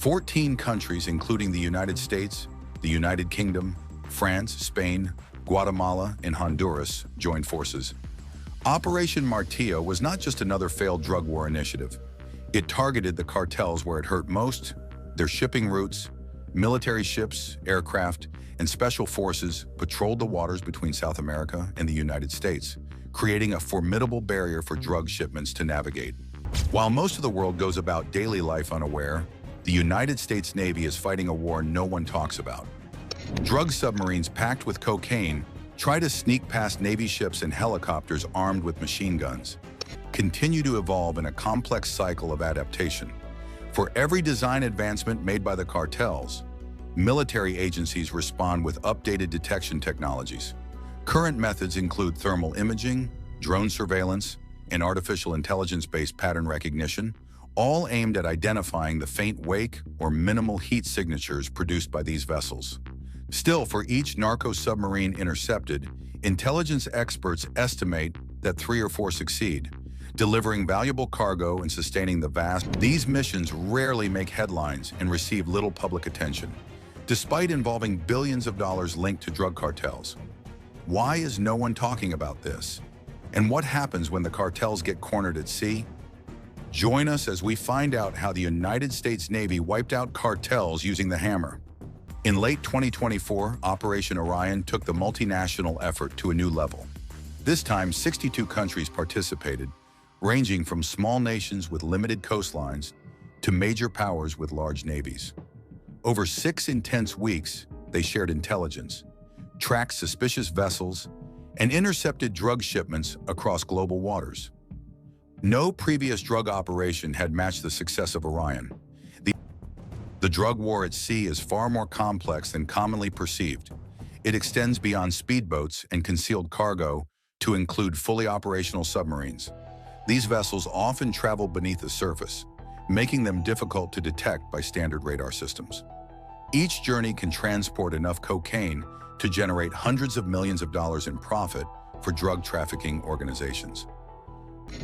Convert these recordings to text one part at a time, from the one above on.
14 countries, including the United States, the United Kingdom, France, Spain, Guatemala, and Honduras, joined forces. Operation Martillo was not just another failed drug war initiative. It targeted the cartels where it hurt most: their shipping routes. Military ships, aircraft, and special forces patrolled the waters between South America and the United States, creating a formidable barrier for drug shipments to navigate. While most of the world goes about daily life unaware, the United States Navy is fighting a war no one talks about. Drug submarines packed with cocaine try to sneak past Navy ships and helicopters armed with machine guns, continue to evolve in a complex cycle of adaptation. For every design advancement made by the cartels, military agencies respond with updated detection technologies. Current methods include thermal imaging, drone surveillance, and artificial intelligence-based pattern recognition, all aimed at identifying the faint wake or minimal heat signatures produced by these vessels. Still, for each narco-submarine intercepted, intelligence experts estimate that 3 or 4 succeed, delivering valuable cargo and sustaining the vast. These missions rarely make headlines and receive little public attention, despite involving billions of dollars linked to drug cartels. Why is no one talking about this? And what happens when the cartels get cornered at sea? Join us as we find out how the United States Navy wiped out cartels using the hammer. In late 2024, Operation Orion took the multinational effort to a new level. This time, 62 countries participated, ranging from small nations with limited coastlines to major powers with large navies. Over 6 intense weeks, they shared intelligence, tracked suspicious vessels, and intercepted drug shipments across global waters. No previous drug operation had matched the success of Orion. The drug war at sea is far more complex than commonly perceived. It extends beyond speedboats and concealed cargo to include fully operational submarines. These vessels often travel beneath the surface, making them difficult to detect by standard radar systems. Each journey can transport enough cocaine to generate hundreds of millions of dollars in profit for drug trafficking organizations.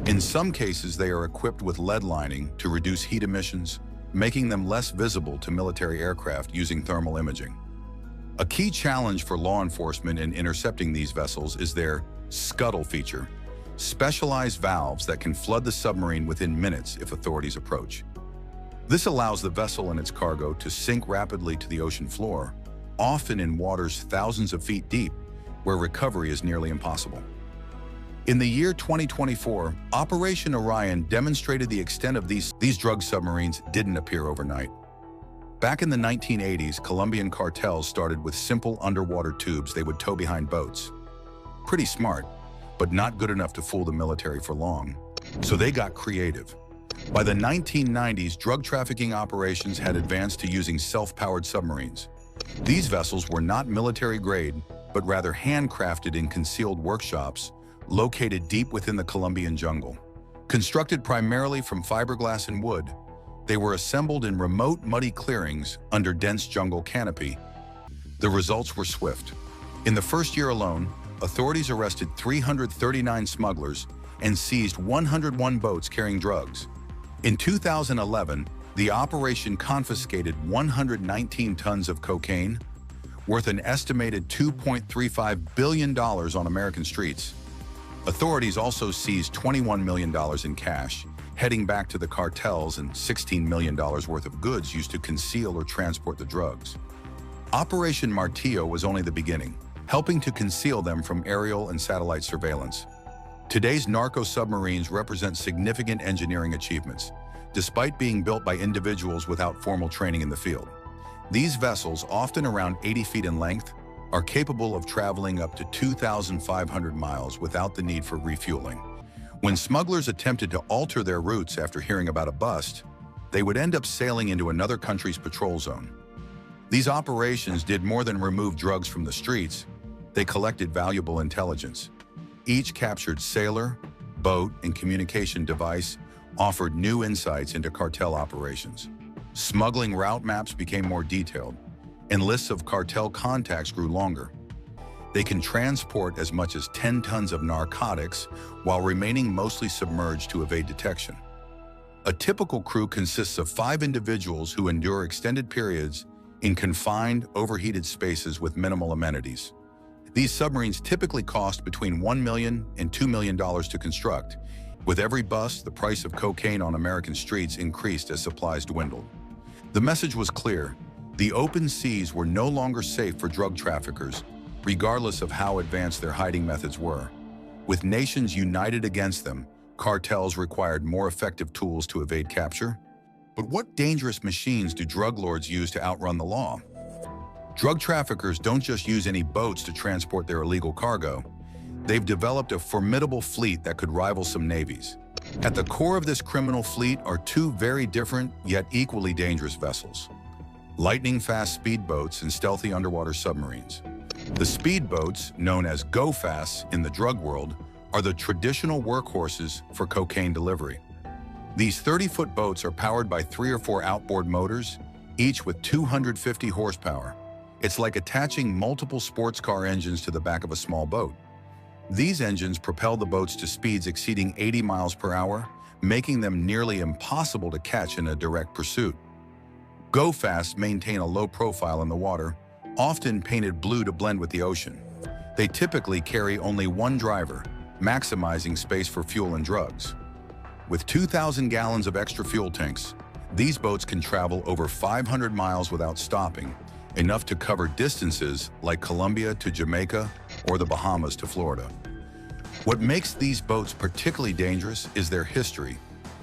In some cases, they are equipped with lead lining to reduce heat emissions, making them less visible to military aircraft using thermal imaging. A key challenge for law enforcement in intercepting these vessels is their scuttle feature, specialized valves that can flood the submarine within minutes if authorities approach. This allows the vessel and its cargo to sink rapidly to the ocean floor, often in waters thousands of feet deep, where recovery is nearly impossible. In the year 2024, Operation Orion demonstrated the extent of these drug submarines didn't appear overnight. Back in the 1980s, Colombian cartels started with simple underwater tubes they would tow behind boats. Pretty smart, but not good enough to fool the military for long. So they got creative. By the 1990s, drug trafficking operations had advanced to using self-powered submarines. These vessels were not military-grade, but rather handcrafted in concealed workshops located deep within the Colombian jungle. Constructed primarily from fiberglass and wood, they were assembled in remote, muddy clearings under dense jungle canopy. The results were swift. In the first year alone, authorities arrested 339 smugglers and seized 101 boats carrying drugs. In 2011, the operation confiscated 119 tons of cocaine, worth an estimated $2.35 billion on American streets. Authorities also seized $21 million in cash, heading back to the cartels, and $16 million worth of goods used to conceal or transport the drugs. Operation Martillo was only the beginning, helping to conceal them from aerial and satellite surveillance. Today's narco submarines represent significant engineering achievements, despite being built by individuals without formal training in the field. These vessels, often around 80 feet in length, are capable of traveling up to 2,500 miles without the need for refueling. When smugglers attempted to alter their routes after hearing about a bust, they would end up sailing into another country's patrol zone. These operations did more than remove drugs from the streets. They collected valuable intelligence. Each captured sailor, boat, and communication device offered new insights into cartel operations. Smuggling route maps became more detailed, and lists of cartel contacts grew longer. They can transport as much as 10 tons of narcotics while remaining mostly submerged to evade detection. A typical crew consists of 5 individuals who endure extended periods in confined, overheated spaces with minimal amenities. These submarines typically cost between $1 million and $2 million to construct. With every bust, the price of cocaine on American streets increased as supplies dwindled. The message was clear. The open seas were no longer safe for drug traffickers, regardless of how advanced their hiding methods were. With nations united against them, cartels required more effective tools to evade capture. But what dangerous machines do drug lords use to outrun the law? Drug traffickers don't just use any boats to transport their illegal cargo. They've developed a formidable fleet that could rival some navies. At the core of this criminal fleet are 2 very different yet equally dangerous vessels: lightning-fast speedboats and stealthy underwater submarines. The speedboats, known as go-fasts in the drug world, are the traditional workhorses for cocaine delivery. These 30-foot boats are powered by 3 or 4 outboard motors, each with 250 horsepower. It's like attaching multiple sports car engines to the back of a small boat. These engines propel the boats to speeds exceeding 80 miles per hour, making them nearly impossible to catch in a direct pursuit. Go-fasts maintain a low profile in the water, often painted blue to blend with the ocean. They typically carry only 1 driver, maximizing space for fuel and drugs. With 2,000 gallons of extra fuel tanks, these boats can travel over 500 miles without stopping, enough to cover distances like Colombia to Jamaica or the Bahamas to Florida. What makes these boats particularly dangerous is their history.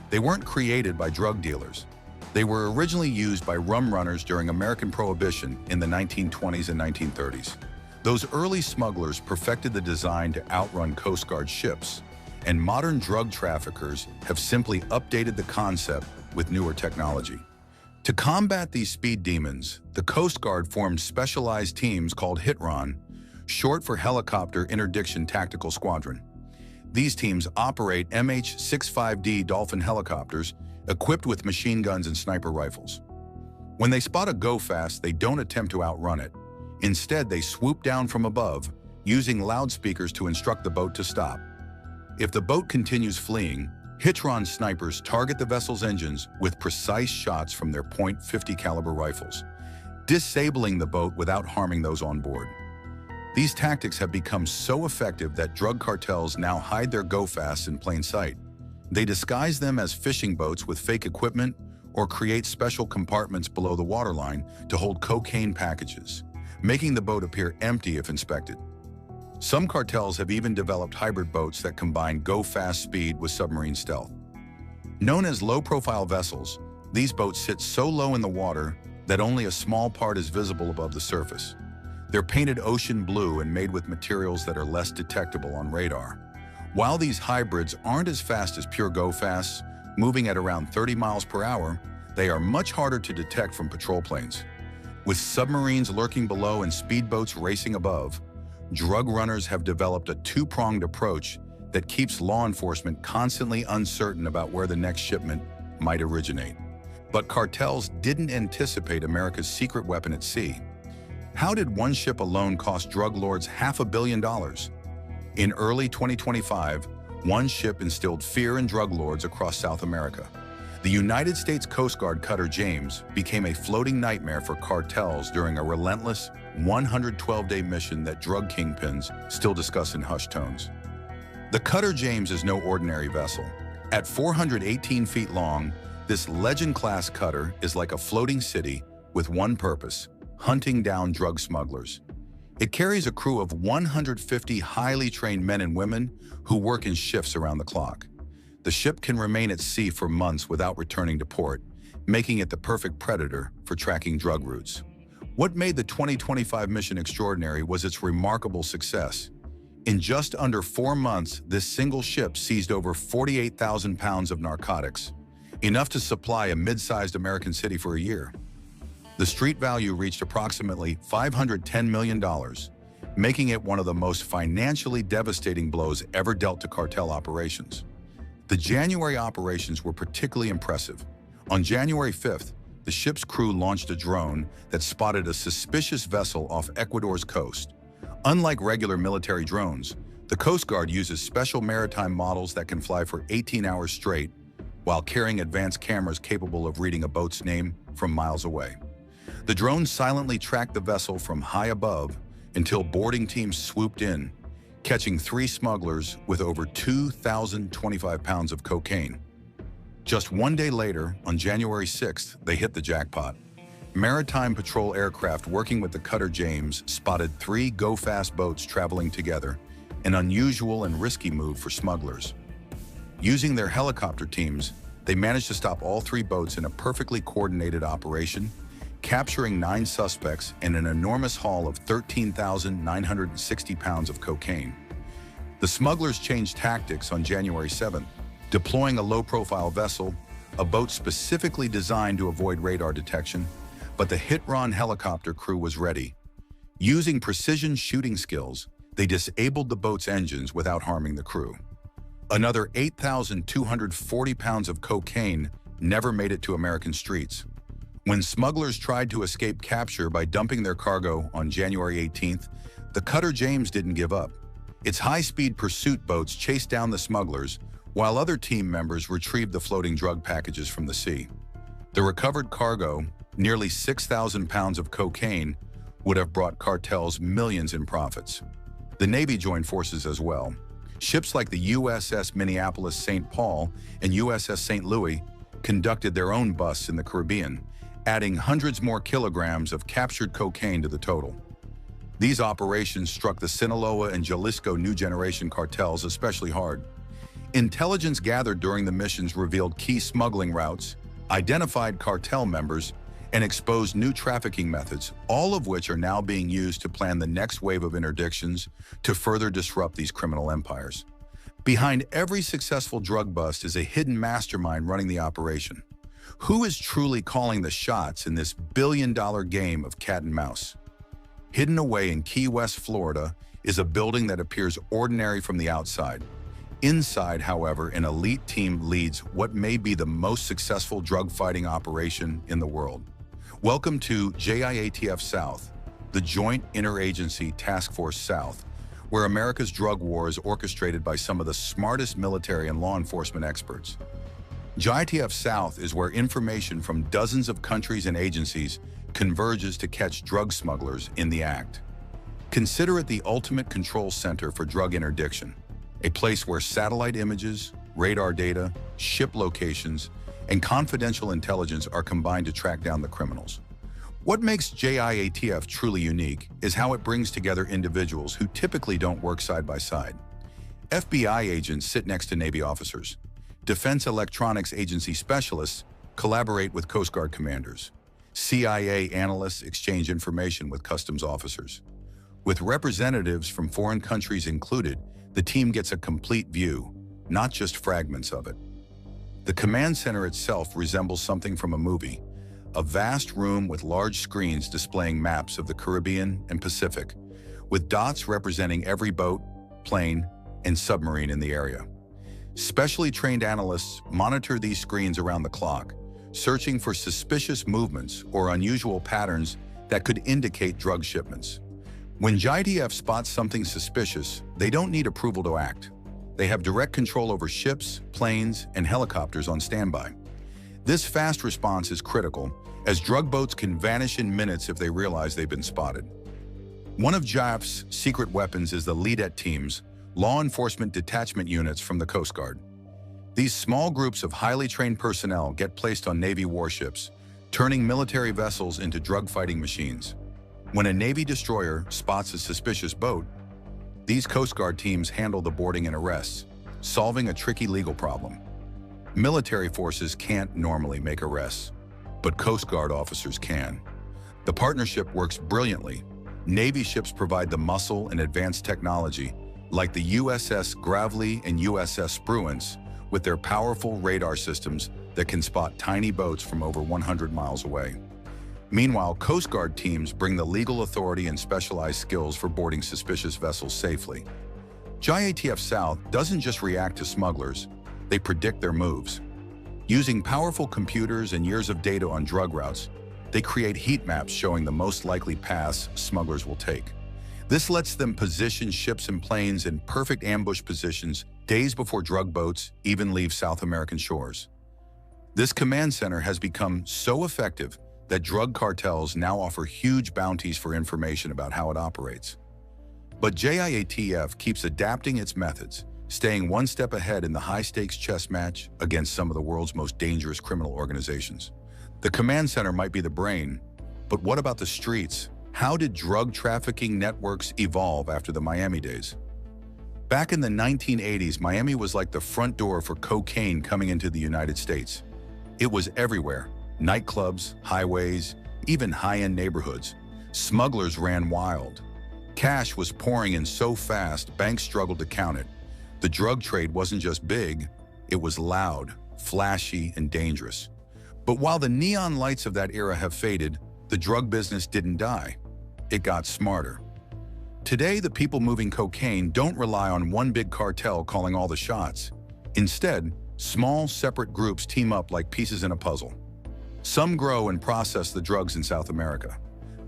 They weren't created by drug dealers. They were originally used by rum runners during American Prohibition in the 1920s and 1930s. Those early smugglers perfected the design to outrun Coast Guard ships, and modern drug traffickers have simply updated the concept with newer technology. To combat these speed demons, the Coast Guard formed specialized teams called HITRON, short for Helicopter Interdiction Tactical Squadron. These teams operate MH-65D Dolphin helicopters equipped with machine guns and sniper rifles. When they spot a go-fast, they don't attempt to outrun it. Instead, they swoop down from above, using loudspeakers to instruct the boat to stop. If the boat continues fleeing, HITRON snipers target the vessel's engines with precise shots from their .50 caliber rifles, disabling the boat without harming those on board. These tactics have become so effective that drug cartels now hide their go-fasts in plain sight. They disguise them as fishing boats with fake equipment or create special compartments below the waterline to hold cocaine packages, making the boat appear empty if inspected. Some cartels have even developed hybrid boats that combine go-fast speed with submarine stealth. Known as low-profile vessels, these boats sit so low in the water that only a small part is visible above the surface. They're painted ocean blue and made with materials that are less detectable on radar. While these hybrids aren't as fast as pure go-fasts, moving at around 30 miles per hour, they are much harder to detect from patrol planes. With submarines lurking below and speedboats racing above, drug runners have developed a 2-pronged approach that keeps law enforcement constantly uncertain about where the next shipment might originate. But cartels didn't anticipate America's secret weapon at sea. How did one ship alone cost drug lords $500 million? In early 2025, one ship instilled fear in drug lords across South America. The United States Coast Guard cutter James became a floating nightmare for cartels during a relentless 112-day mission that drug kingpins still discuss in hushed tones. The cutter James is no ordinary vessel. At 418 feet long, this legend-class cutter is like a floating city with one purpose: hunting down drug smugglers. It carries a crew of 150 highly trained men and women who work in shifts around the clock. The ship can remain at sea for months without returning to port, making it the perfect predator for tracking drug routes. What made the 2025 mission extraordinary was its remarkable success. In just under 4 months, this single ship seized over 48,000 pounds of narcotics, enough to supply a mid-sized American city for a year. The street value reached approximately $510 million, making it one of the most financially devastating blows ever dealt to cartel operations. The January operations were particularly impressive. On January 5th, the ship's crew launched a drone that spotted a suspicious vessel off Ecuador's coast. Unlike regular military drones, the Coast Guard uses special maritime models that can fly for 18 hours straight, while carrying advanced cameras capable of reading a boat's name from miles away. The drones silently tracked the vessel from high above until boarding teams swooped in, catching 3 smugglers with over 2,025 pounds of cocaine. Just 1 day later, on January 6th, they hit the jackpot. Maritime patrol aircraft working with the cutter James spotted 3 go-fast boats traveling together, an unusual and risky move for smugglers. Using their helicopter teams, they managed to stop all 3 boats in a perfectly coordinated operation, capturing 9 suspects and an enormous haul of 13,960 pounds of cocaine. The smugglers changed tactics on January 7th, deploying a low-profile vessel, a boat specifically designed to avoid radar detection, but the hit-run helicopter crew was ready. Using precision shooting skills, they disabled the boat's engines without harming the crew. Another 8,240 pounds of cocaine never made it to American streets. When smugglers tried to escape capture by dumping their cargo on January 18th, the cutter James didn't give up. Its high-speed pursuit boats chased down the smugglers, while other team members retrieved the floating drug packages from the sea. The recovered cargo, nearly 6,000 pounds of cocaine, would have brought cartels millions in profits. The Navy joined forces as well. Ships like the USS Minneapolis-St. Paul and USS St. Louis conducted their own busts in the Caribbean, adding hundreds more kilograms of captured cocaine to the total. These operations struck the Sinaloa and Jalisco New Generation cartels especially hard. Intelligence gathered during the missions revealed key smuggling routes, identified cartel members, and exposed new trafficking methods, all of which are now being used to plan the next wave of interdictions to further disrupt these criminal empires. Behind every successful drug bust is a hidden mastermind running the operation. Who is truly calling the shots in this billion-dollar game of cat and mouse? Hidden away in Key West, Florida, is a building that appears ordinary from the outside. Inside, however, an elite team leads what may be the most successful drug-fighting operation in the world. Welcome to JIATF South, the Joint Interagency Task Force South, where America's drug war is orchestrated by some of the smartest military and law enforcement experts. JIATF South is where information from dozens of countries and agencies converges to catch drug smugglers in the act. Consider it the ultimate control center for drug interdiction, a place where satellite images, radar data, ship locations, and confidential intelligence are combined to track down the criminals. What makes JIATF truly unique is how it brings together individuals who typically don't work side by side. FBI agents sit next to Navy officers. Defense Electronics Agency specialists collaborate with Coast Guard commanders. CIA analysts exchange information with customs officers. With representatives from foreign countries included, the team gets a complete view, not just fragments of it. The command center itself resembles something from a movie, a vast room with large screens displaying maps of the Caribbean and Pacific, with dots representing every boat, plane, and submarine in the area. Specially trained analysts monitor these screens around the clock, searching for suspicious movements or unusual patterns that could indicate drug shipments. When JIATF spots something suspicious, they don't need approval to act. They have direct control over ships, planes, and helicopters on standby. This fast response is critical, as drug boats can vanish in minutes if they realize they've been spotted. One of JIATF's secret weapons is the Leadette teams, law enforcement detachment units from the Coast Guard. These small groups of highly trained personnel get placed on Navy warships, turning military vessels into drug-fighting machines. When a Navy destroyer spots a suspicious boat, these Coast Guard teams handle the boarding and arrests, solving a tricky legal problem. Military forces can't normally make arrests, but Coast Guard officers can. The partnership works brilliantly. Navy ships provide the muscle and advanced technology, like the USS Gravely and USS Spruance, with their powerful radar systems that can spot tiny boats from over 100 miles away. Meanwhile, Coast Guard teams bring the legal authority and specialized skills for boarding suspicious vessels safely. JIATF South doesn't just react to smugglers, they predict their moves. Using powerful computers and years of data on drug routes, they create heat maps showing the most likely paths smugglers will take. This lets them position ships and planes in perfect ambush positions days before drug boats even leave South American shores. This command center has become so effective that drug cartels now offer huge bounties for information about how it operates. But JIATF keeps adapting its methods, staying one step ahead in the high-stakes chess match against some of the world's most dangerous criminal organizations. The command center might be the brain, but what about the streets? How did drug trafficking networks evolve after the Miami days? Back in the 1980s, Miami was like the front door for cocaine coming into the United States. It was everywhere: nightclubs, highways, even high-end neighborhoods. Smugglers ran wild. Cash was pouring in so fast, banks struggled to count it. The drug trade wasn't just big, it was loud, flashy, and dangerous. But while the neon lights of that era have faded, the drug business didn't die. It got smarter. Today, the people moving cocaine don't rely on one big cartel calling all the shots. Instead, small, separate groups team up like pieces in a puzzle. Some grow and process the drugs in South America.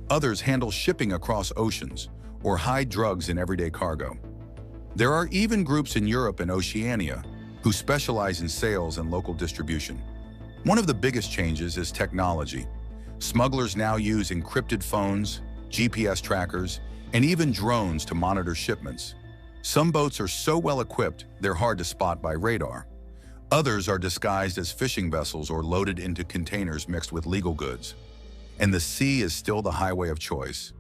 Others handle shipping across oceans or hide drugs in everyday cargo. There are even groups in Europe and Oceania who specialize in sales and local distribution. One of the biggest changes is technology. Smugglers now use encrypted phones, GPS trackers, and even drones to monitor shipments. Some boats are so well equipped they're hard to spot by radar. Others are disguised as fishing vessels or loaded into containers mixed with legal goods. And the sea is still the highway of choice.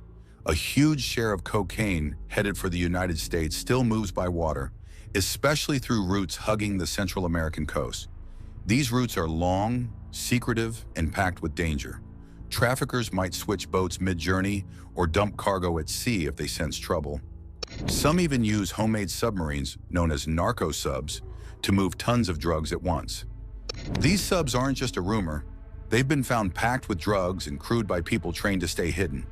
A huge share of cocaine headed for the United States still moves by water, especially through routes hugging the Central American coast. These routes are long, secretive, and packed with danger. Traffickers might switch boats mid-journey or dump cargo at sea if they sense trouble. Some even use homemade submarines, known as narco subs, to move tons of drugs at once. These subs aren't just a rumor. They've been found packed with drugs and crewed by people trained to stay hidden.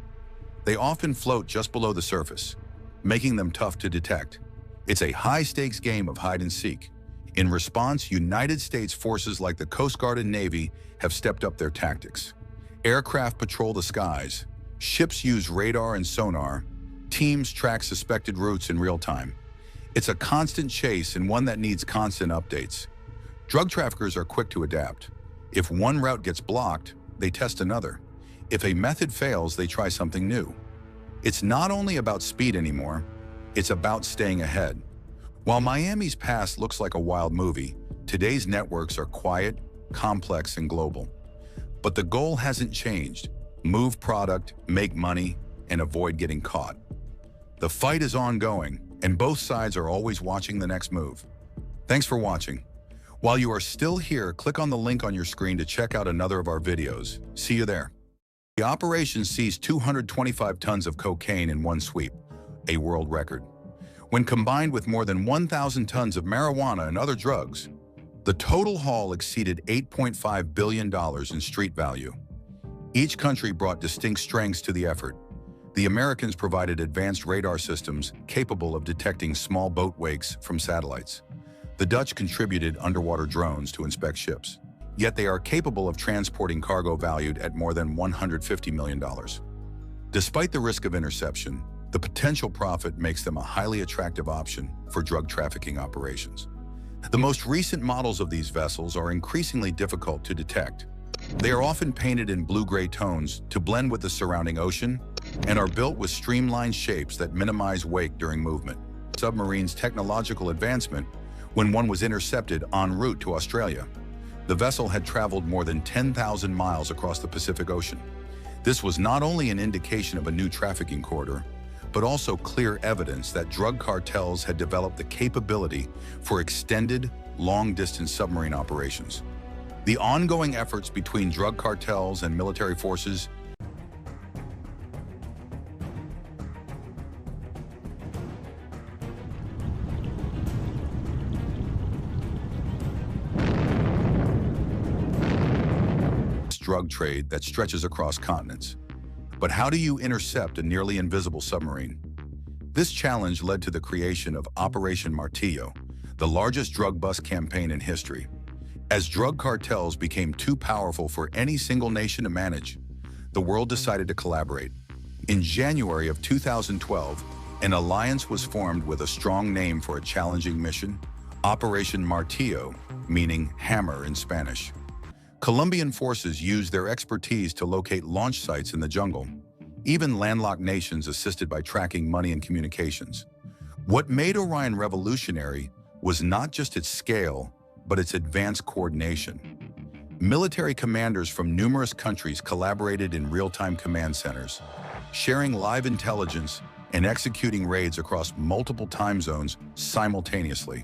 They often float just below the surface, making them tough to detect. It's a high-stakes game of hide-and-seek. In response, United States forces like the Coast Guard and Navy have stepped up their tactics. Aircraft patrol the skies, ships use radar and sonar, teams track suspected routes in real time. It's a constant chase and one that needs constant updates. Drug traffickers are quick to adapt. If one route gets blocked, they test another. If a method fails, they try something new. It's not only about speed anymore, it's about staying ahead. While Miami's past looks like a wild movie, today's networks are quiet, complex, and global. But the goal hasn't changed: move product, make money, and avoid getting caught. The fight is ongoing, and both sides are always watching the next move. Thanks for watching. While you are still here, click on the link on your screen to check out another of our videos. See you there. The operation seized 225 tons of cocaine in one sweep, a world record. When combined with more than 1,000 tons of marijuana and other drugs, the total haul exceeded $8.5 billion in street value. Each country brought distinct strengths to the effort. The Americans provided advanced radar systems capable of detecting small boat wakes from satellites. The Dutch contributed underwater drones to inspect ships. Yet they are capable of transporting cargo valued at more than $150 million. Despite the risk of interception, the potential profit makes them a highly attractive option for drug trafficking operations. The most recent models of these vessels are increasingly difficult to detect. They are often painted in blue-gray tones to blend with the surrounding ocean and are built with streamlined shapes that minimize wake during movement. Submarine's technological advancement when one was intercepted en route to Australia. The vessel had traveled more than 10,000 miles across the Pacific Ocean. This was not only an indication of a new trafficking corridor, but also clear evidence that drug cartels had developed the capability for extended, long-distance submarine operations. The ongoing efforts between drug cartels and military forces drug trade that stretches across continents. But how do you intercept a nearly invisible submarine? This challenge led to the creation of Operation Martillo, the largest drug bust campaign in history. As drug cartels became too powerful for any single nation to manage, the world decided to collaborate. In January of 2012, an alliance was formed with a strong name for a challenging mission: Operation Martillo, meaning hammer in Spanish. Colombian forces used their expertise to locate launch sites in the jungle. Even landlocked nations assisted by tracking money and communications. What made Orion revolutionary was not just its scale, but its advanced coordination. Military commanders from numerous countries collaborated in real-time command centers, sharing live intelligence and executing raids across multiple time zones simultaneously.